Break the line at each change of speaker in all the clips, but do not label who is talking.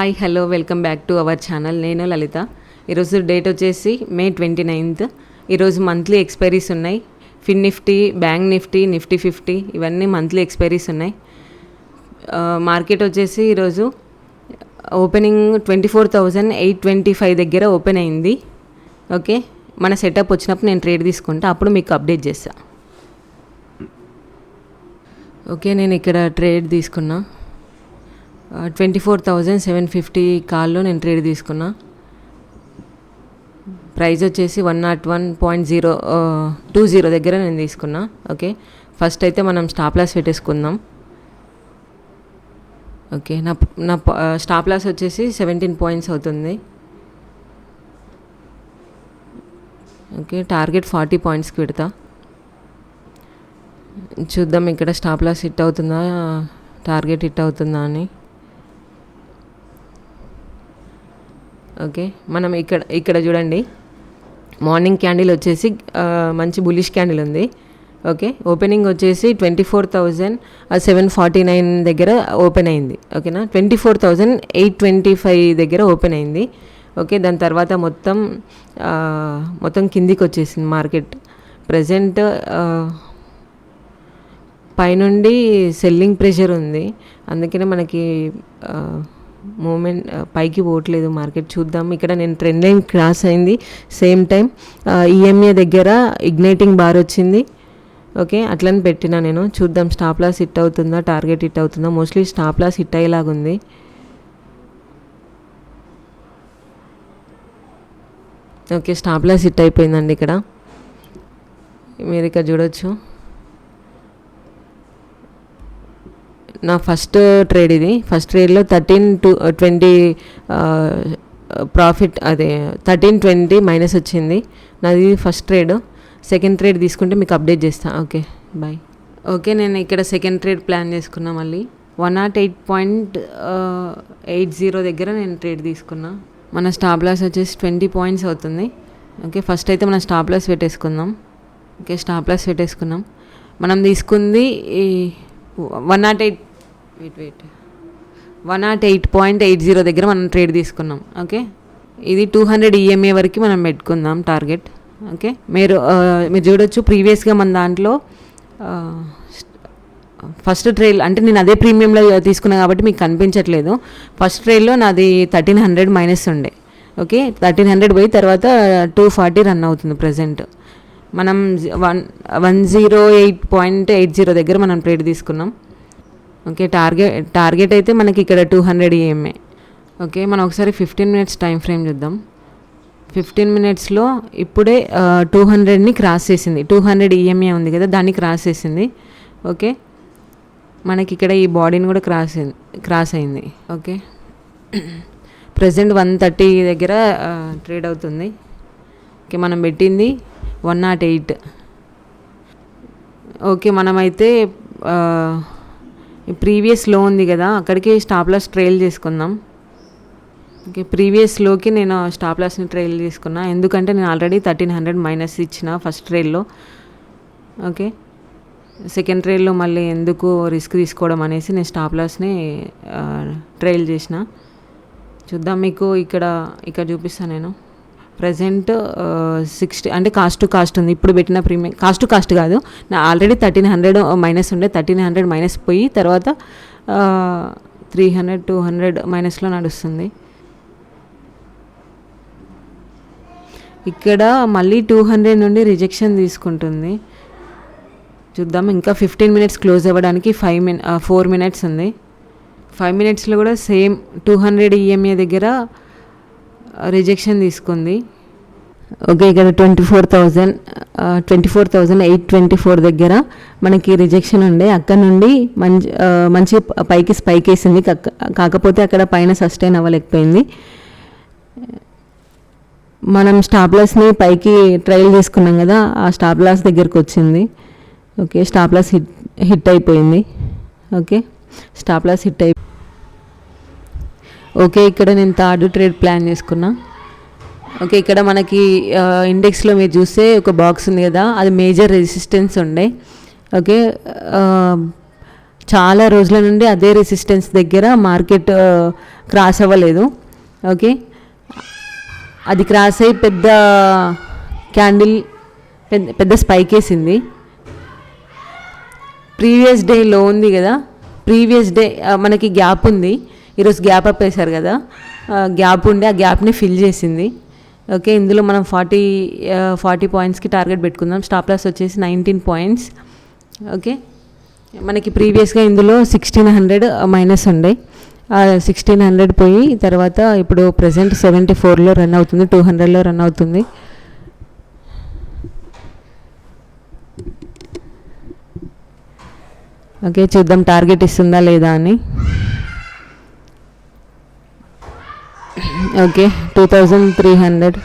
Hi hello welcome back to our channel. నేను లలిత. ఈరోజు date వచ్చేసి మే 29th. ఈరోజు మంత్లీ ఎక్స్పైరీస్ ఉన్నాయి. ఫిన్ నిఫ్టీ, బ్యాంక్ నిఫ్టీ, నిఫ్టీ 50 ఇవన్నీ మంత్లీ ఎక్స్పైరీస్ ఉన్నాయి. మార్కెట్ వచ్చేసి ఈరోజు ఓపెనింగ్ 24,825 దగ్గర ఓపెన్ అయింది. ఓకే, మన సెటప్ వచ్చినప్పుడు నేను ట్రేడ్ తీసుకుంటా, అప్పుడు మీకు అప్డేట్ చేస్తా. ఓకే, నేను ఇక్కడ ట్రేడ్ తీసుకున్నా. 24,750 కాల్లో నేను ట్రేడ్ తీసుకున్నా. ప్రైస్ వచ్చేసి 101.020 దగ్గర నేను తీసుకున్నా. ఓకే, ఫస్ట్ అయితే మనం స్టాప్ లాస్ పెట్టేసుకుందాం. ఓకే, నా స్టాప్ లాస్ వచ్చేసి 17 పాయింట్స్ అవుతుంది. ఓకే, టార్గెట్ 40 పాయింట్స్కి పెడతా. చూద్దాం ఇక్కడ స్టాప్ లాస్ హిట్ అవుతుందా, టార్గెట్ హిట్ అవుతుందా అని. ఓకే, మనం ఇక్కడ చూడండి, మార్నింగ్ క్యాండిల్ వచ్చేసి మంచి బులిష్ క్యాండిల్ ఉంది. ఓకే, ఓపెనింగ్ వచ్చేసి 24,749 దగ్గర ఓపెన్ అయింది. ఓకేనా, 24,825 దగ్గర ఓపెన్ అయింది. ఓకే, దాని తర్వాత మొత్తం కిందికి వచ్చేసింది మార్కెట్. ప్రజెంట్ పైనుండి సెల్లింగ్ ప్రెషర్ ఉంది, అందుకనే మనకి మూమెంట్ పైకి పోవట్లేదు మార్కెట్. చూద్దాం, ఇక్కడ నేను ట్రెండ్ లైన్ క్రాస్ అయింది. సేమ్ టైం ఈఎంఏ దగ్గర ఇగ్నైటింగ్ బార్ వచ్చింది. ఓకే, అట్లని పెట్టినా నేను. చూద్దాం స్టాప్ లాస్ హిట్ అవుతుందా, టార్గెట్ హిట్ అవుతుందా. మోస్ట్లీ స్టాప్ లాస్ హిట్ అయ్యేలాగుంది. ఓకే, స్టాప్ లాస్ హిట్ అయిపోయిందండి. ఇక్కడ మీరు ఇక్కడ చూడొచ్చు, నా ఫస్ట్ ట్రేడ్ ఇది. ఫస్ట్ ట్రేడ్లో 13 to 20 ప్రాఫిట్, అదే 13.20 మైనస్ వచ్చింది. నాది ఫస్ట్ ట్రేడ్. సెకండ్ ట్రేడ్ తీసుకుంటే మీకు అప్డేట్ చేస్తాను. Okay, bye. ఓకే, నేను ఇక్కడ సెకండ్ ట్రేడ్ ప్లాన్ చేసుకున్నా. మళ్ళీ 108.80 దగ్గర నేను ట్రేడ్ తీసుకున్నా. మన స్టాప్ లాస్ వచ్చేసి 20 పాయింట్స్ అవుతుంది. ఓకే, ఫస్ట్ అయితే మనం స్టాప్ లాస్ పెట్టేసుకుందాం. ఓకే, స్టాప్ లాస్ పెట్టేసుకున్నాం. మనం తీసుకుంది 108.80 దగ్గర మనం ట్రేడ్ తీసుకున్నాం. ఓకే, ఇది 200 ఈఎంఏ వరకు మనం పెట్టుకుందాం టార్గెట్. ఓకే, మీరు చూడొచ్చు, ప్రీవియస్గా మన దాంట్లో ఫస్ట్ ట్రేడ్ అంటే నేను అదే ప్రీమియంలో తీసుకున్నా కాబట్టి మీకు కనిపించట్లేదు. ఫస్ట్ ట్రేడ్లో నాది 1300 మైనస్ ఉండే. ఓకే, 1300 పోయి తర్వాత 240 రన్ అవుతుంది ప్రజెంట్. మనం 108.80 దగ్గర మనం ట్రేడ్ తీసుకున్నాం. ఓకే, టార్గెట్ అయితే మనకి ఇక్కడ 200 ఈఎంఏ. ఓకే, మనం ఒకసారి 15 మినిట్స్ టైం ఫ్రేమ్ చూద్దాం. 15 మినిట్స్లో ఇప్పుడే 200ని క్రాస్ చేసింది. 200 ఈఎంఏ ఉంది కదా, దాన్ని క్రాస్ చేసింది. ఓకే, మనకి ఇక్కడ ఈ బాడీని కూడా క్రాస్ అయింది. ఓకే, ప్రజెంట్ 130 దగ్గర ట్రేడ్ అవుతుంది. ఓకే, మనం పెట్టింది 108. ఓకే, మనమైతే ప్రీవియస్ లో ఉంది కదా, అక్కడికి స్టాప్ లాస్ ట్రైల్ చేసుకుందాం. ఓకే, ప్రీవియస్ లోకి నేను స్టాప్ లాస్ని ట్రైల్ చేసుకున్నా, ఎందుకంటే నేను ఆల్రెడీ 1300 మైనస్ ఇచ్చిన ఫస్ట్ ట్రైల్లో. ఓకే, సెకండ్ ట్రైల్లో మళ్ళీ ఎందుకు రిస్క్ తీసుకోవడం అనేసి నేను స్టాప్ లాస్ని ట్రైల్ చేసిన. చూద్దాం, మీకు ఇక్కడ చూపిస్తాను నేను. ప్రజెంట్ 60 అంటే కాస్ట్ టు కాస్ట్ ఉంది. ఇప్పుడు పెట్టిన ప్రీమియం కాస్ట్ టు కాస్ట్ కాదు, నా ఆల్రెడీ 1300 మైనస్ ఉండే. 1300 మైనస్ పోయి తర్వాత 300 200 మైనస్లో నడుస్తుంది. ఇక్కడ మళ్ళీ 200 నుండి రిజెక్షన్ తీసుకుంటుంది. చూద్దాం, ఇంకా 15 మినిట్స్ క్లోజ్ అవ్వడానికి 4 మినిట్స్ ఉంది. 5 మినిట్స్లో కూడా సేమ్ 200 ఈఎంఏ దగ్గర రిజెక్షన్ తీసుకుంది. ఓకే, ఇక్కడ 24,824 దగ్గర మనకి రిజెక్షన్ ఉండే. అక్కడ నుండి మంచి పైకి స్పైక్ వేసింది, కాకపోతే అక్కడ పైన సస్టైన్ అవ్వలేకపోయింది. మనం స్టాప్ లాస్ని పైకి ట్రయల్ చేసుకున్నాం కదా, ఆ స్టాప్ లాస్ దగ్గరకు వచ్చింది. ఓకే, స్టాప్ లాస్ హిట్ అయిపోయింది. ఓకే, స్టాప్ లాస్ హిట్ అయిపోయింది. ఓకే, ఇక్కడ నేను థర్డ్ ట్రేడ్ ప్లాన్ చేసుకున్నా. ఓకే, ఇక్కడ మనకి ఇండెక్స్లో మీరు చూస్తే ఒక బాక్స్ ఉంది కదా, అది మేజర్ రెసిస్టెన్స్ ఉండే. ఓకే, చాలా రోజుల నుండి అదే రెసిస్టెన్స్ దగ్గర మార్కెట్ క్రాస్ అవ్వలేదు. ఓకే, అది క్రాస్ అయ్యి పెద్ద క్యాండిల్ పెద్ద స్పైక్ వేసింది. ప్రీవియస్ డే లో ఉంది కదా, ప్రీవియస్ డే మనకి గ్యాప్ ఉంది, ఈరోజు గ్యాప్ అప్ వేశారు కదా, గ్యాప్ ఉండి ఆ గ్యాప్ని ఫిల్ చేసింది. ఓకే, ఇందులో మనం 40 పాయింట్స్కి టార్గెట్ పెట్టుకుందాం. స్టాప్ లాస్ వచ్చేసి 19 పాయింట్స్. ఓకే, మనకి ప్రీవియస్గా ఇందులో 1600 మైనస్ ఉండే, 1600 పోయి తర్వాత ఇప్పుడు ప్రజెంట్ 74లో రన్ అవుతుంది, 200లో రన్ అవుతుంది. ఓకే, చూద్దాం టార్గెట్ ఇస్తుందా లేదా అని. ఓకే, 2300.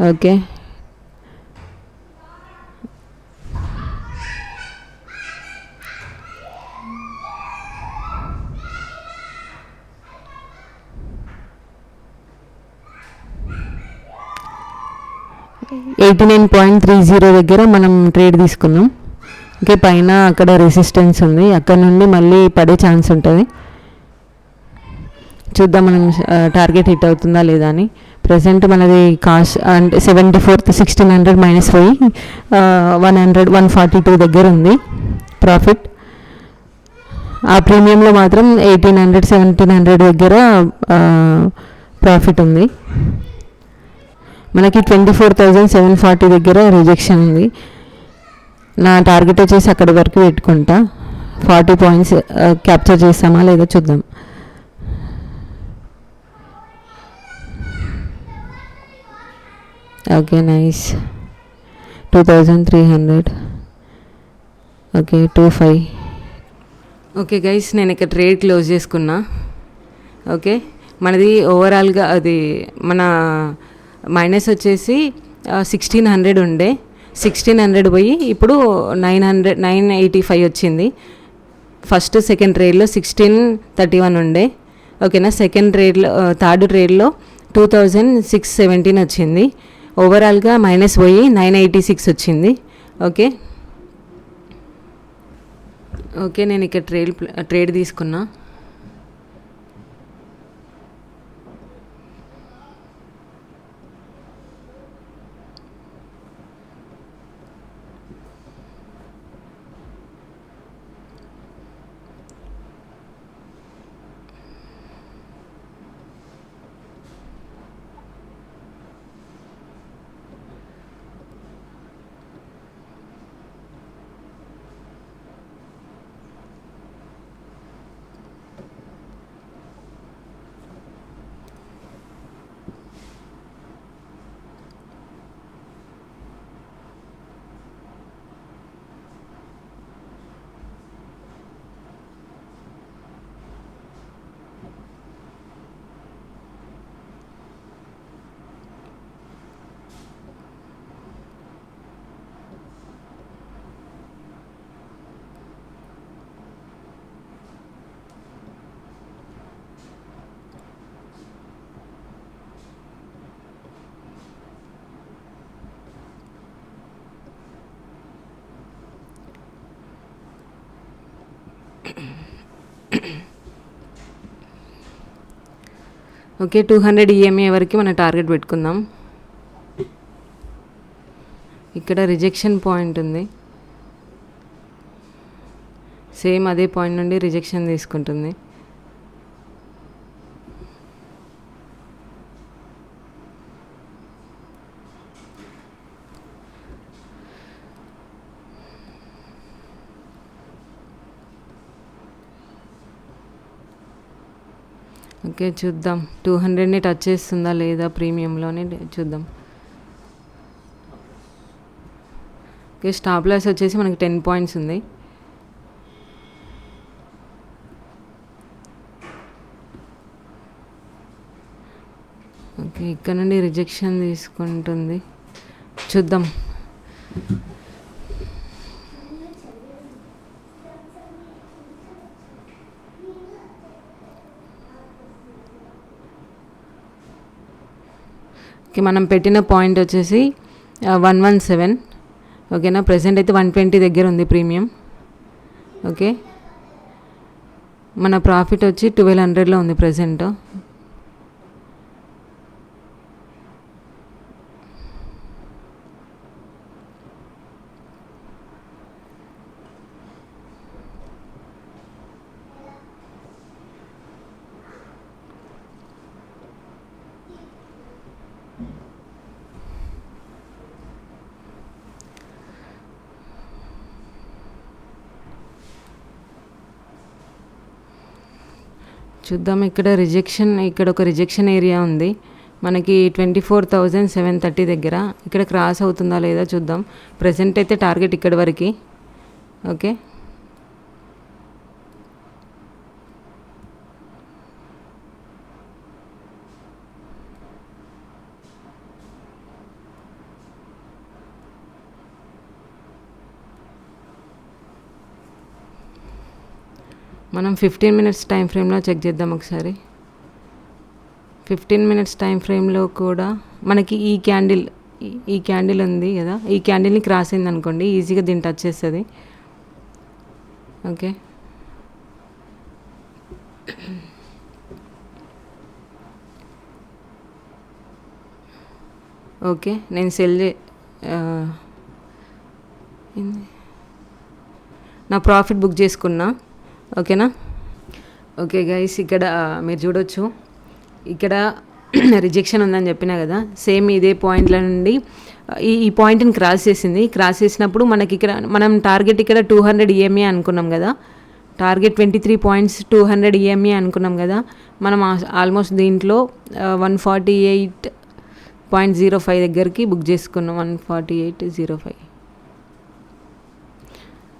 ఓకే, $89.30 దగ్గర మనం ట్రేడ్ తీసుకున్నాం. ఓకే, పైన అక్కడ రెసిస్టెన్స్ ఉంది, అక్కడ నుండి మళ్ళీ పడే ఛాన్స్ ఉంటుంది. చూద్దాం మనం టార్గెట్ హిట్ అవుతుందా లేదా అని. ప్రజెంట్ మనది కాస్ట్ అంటే 74th 1600 మైనస్ పోయి 142 దగ్గర ఉంది ప్రాఫిట్. ఆ ప్రీమియంలో మాత్రం 1800 1700 దగ్గర ప్రాఫిట్ ఉంది. మనకి 24,740 దగ్గర రిజెక్షన్ ఉంది. నా టార్గెట్ వచ్చేసి అక్కడి వరకు పెట్టుకుంటా. 40 పాయింట్స్ క్యాప్చర్ చేస్తామా లేదా చూద్దాం. Okay, nice. 2300. Okay, 25. Okay guys, నేను ఇక్కడ ట్రేడ్ క్లోజ్ చేసుకున్నా. ఓకే, మనది ఓవరాల్గా అది మన మైనస్ వచ్చేసి 1600 ఉండే, 1600 పోయి ఇప్పుడు 985 వచ్చింది. ఫస్ట్ సెకండ్ ట్రేడ్లో 1631 ఉండే. ఓకేనా, సెకండ్ ట్రేడ్లో థర్డ్ ట్రేడ్లో 2617 వచ్చింది. ఓవరాల్గా మైనస్ పోయి 986 వచ్చింది. ఓకే ఓకే, నేను ఇక్కడ ట్రేడ్ తీసుకున్నా. ఓకే, 200 ఈఎంఐ వరకు మన టార్గెట్ పెట్టుకుందాం. ఇక్కడ రిజెక్షన్ పాయింట్ ఉంది, సేమ్ అదే పాయింట్ నుండి రిజెక్షన్ తీసుకుంటుంది. ఓకే, చూద్దాం 200ని టచ్ చేస్తుందా లేదా ప్రీమియంలోనే చూద్దాం. ఓకే, స్టాప్ లాస్ వచ్చేసి మనకి 10 పాయింట్స్ ఉంది. ఓకే, ఇక్కడ నుండి రిజెక్షన్ తీసుకుంటుంది, చూద్దాం. మనం పెట్టిన పాయింట్ వచ్చేసి 117. ఓకేనా, ప్రజెంట్ అయితే 120 దగ్గర ఉంది ప్రీమియం. ఓకే, మన ప్రాఫిట్ వచ్చి 1200లో ఉంది ప్రజెంట్. చూద్దాం. ఇక్కడ ఒక రిజెక్షన్ ఏరియా ఉంది మనకి 24,730 దగ్గర. ఇక్కడ క్రాస్ అవుతుందా లేదా చూద్దాం. ప్రజెంట్ అయితే టార్గెట్ ఇక్కడ వరకు. ఓకే, మనం 15 మినిట్స్ టైం ఫ్రేమ్లో చెక్ చేద్దాం ఒకసారి. 15 మినిట్స్ టైం ఫ్రేమ్లో కూడా మనకి ఈ క్యాండిల్ ఉంది కదా, ఈ క్యాండిల్ని క్రాస్ అయింది అనుకోండి, ఈజీగా దీన్ని టచ్ చేస్తుంది. ఓకే, ఓకే నేను నా ప్రాఫిట్ బుక్ చేసుకున్నా. ఓకేనా. ఓకే గైస్, ఇక్కడ మీరు చూడొచ్చు, ఇక్కడ రిజెక్షన్ ఉందని చెప్పినా కదా, సేమ్ ఇదే పాయింట్ల నుండి ఈ పాయింట్ని క్రాస్ చేసినప్పుడు మనకి ఇక్కడ మనం టార్గెట్ ఇక్కడ 200 EMA అనుకున్నాం కదా, టార్గెట్ 23 పాయింట్స్ 200 EMA అనుకున్నాం కదా. మనం ఆల్మోస్ట్ దీంట్లో 148.05 దగ్గరికి బుక్ చేసుకున్నాం. 148.05.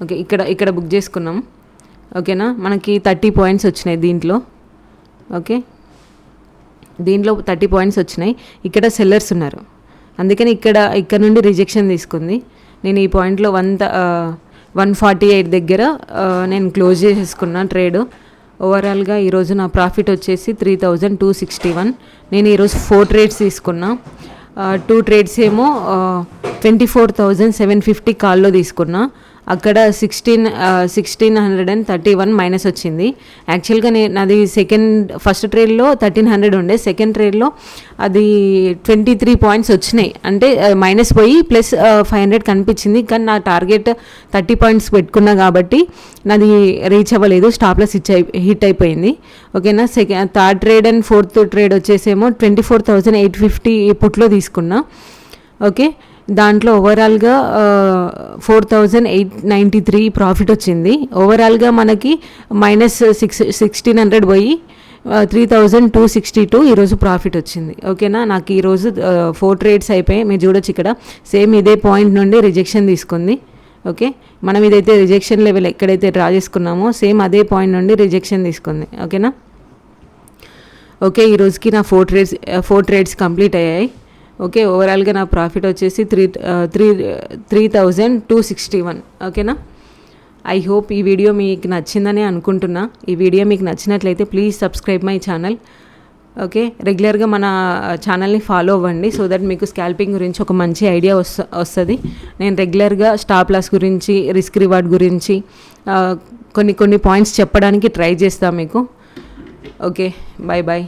ఓకే, ఇక్కడ బుక్ చేసుకున్నాం. ఓకేనా, మనకి 30 పాయింట్స్ వచ్చినాయి దీంట్లో. ఓకే, దీంట్లో 30 పాయింట్స్ వచ్చినాయి. ఇక్కడ సెల్లర్స్ ఉన్నారు, అందుకని ఇక్కడ నుండి రిజెక్షన్ తీసుకుంది. నేను ఈ పాయింట్లో 148 దగ్గర నేను క్లోజ్ చేసేసుకున్నా ట్రేడ్. ఓవరాల్గా ఈరోజు నా ప్రాఫిట్ వచ్చేసి 3,261. నేను ఈరోజు 4 ట్రేడ్స్ తీసుకున్నా. 2 ట్రేడ్స్ ఏమో 24,750 కాల్లో తీసుకున్నా. అక్కడ 1631 మైనస్ వచ్చింది. యాక్చువల్గా నాది ఫస్ట్ ట్రేడ్లో 1300 ఉండే, సెకండ్ ట్రేడ్లో అది 23 పాయింట్స్ వచ్చినాయి, అంటే మైనస్ పోయి ప్లస్ 500 కనిపించింది. కానీ నా టార్గెట్ 30 పాయింట్స్ పెట్టుకున్నా కాబట్టి నాది రీచ్ అవ్వలేదు, స్టాప్ లాస్ హిట్ అయిపోయింది. ఓకేనా. Third trade and fourth trade వచ్చేసేమో 24,850 పుట్లో తీసుకున్నా. ఓకే, దాంట్లో ఓవరాల్గా 4,893 ప్రాఫిట్ వచ్చింది. ఓవరాల్గా మనకి మైనస్ 1600 పోయి 3,262 ఈరోజు ప్రాఫిట్ వచ్చింది. ఓకేనా. నాకు ఈరోజు 4 ట్రేడ్స్ అయిపోయాయి. మీరు చూడొచ్చు ఇక్కడ సేమ్ ఇదే పాయింట్ నుండి రిజెక్షన్ తీసుకుంది. ఓకే, మనం ఇదైతే రిజెక్షన్ లెవెల్ ఎక్కడైతే డ్రా చేసుకున్నామో సేమ్ అదే పాయింట్ నుండి రిజెక్షన్ తీసుకుంది. ఓకేనా. ఓకే, ఈరోజుకి నా 4 ట్రేడ్స్ కంప్లీట్ అయ్యాయి. ఓకే, ఓవరాల్గా నా ప్రాఫిట్ వచ్చేసి 3,261. ఓకేనా. ఐ హోప్ ఈ వీడియో మీకు నచ్చిందని అనుకుంటున్నా. ఈ వీడియో మీకు నచ్చినట్లయితే please subscribe my channel. Okay, రెగ్యులర్గా మన ఛానల్ని ఫాలో అవ్వండి, సో దట్ మీకు స్కాల్పింగ్ గురించి ఒక మంచి ఐడియా వస్తుంది. నేను రెగ్యులర్గా స్టాప్ లాస్ గురించి, రిస్క్ రివార్డ్ గురించి కొన్ని పాయింట్స్ చెప్పడానికి ట్రై చేస్తాను మీకు. Okay, bye bye.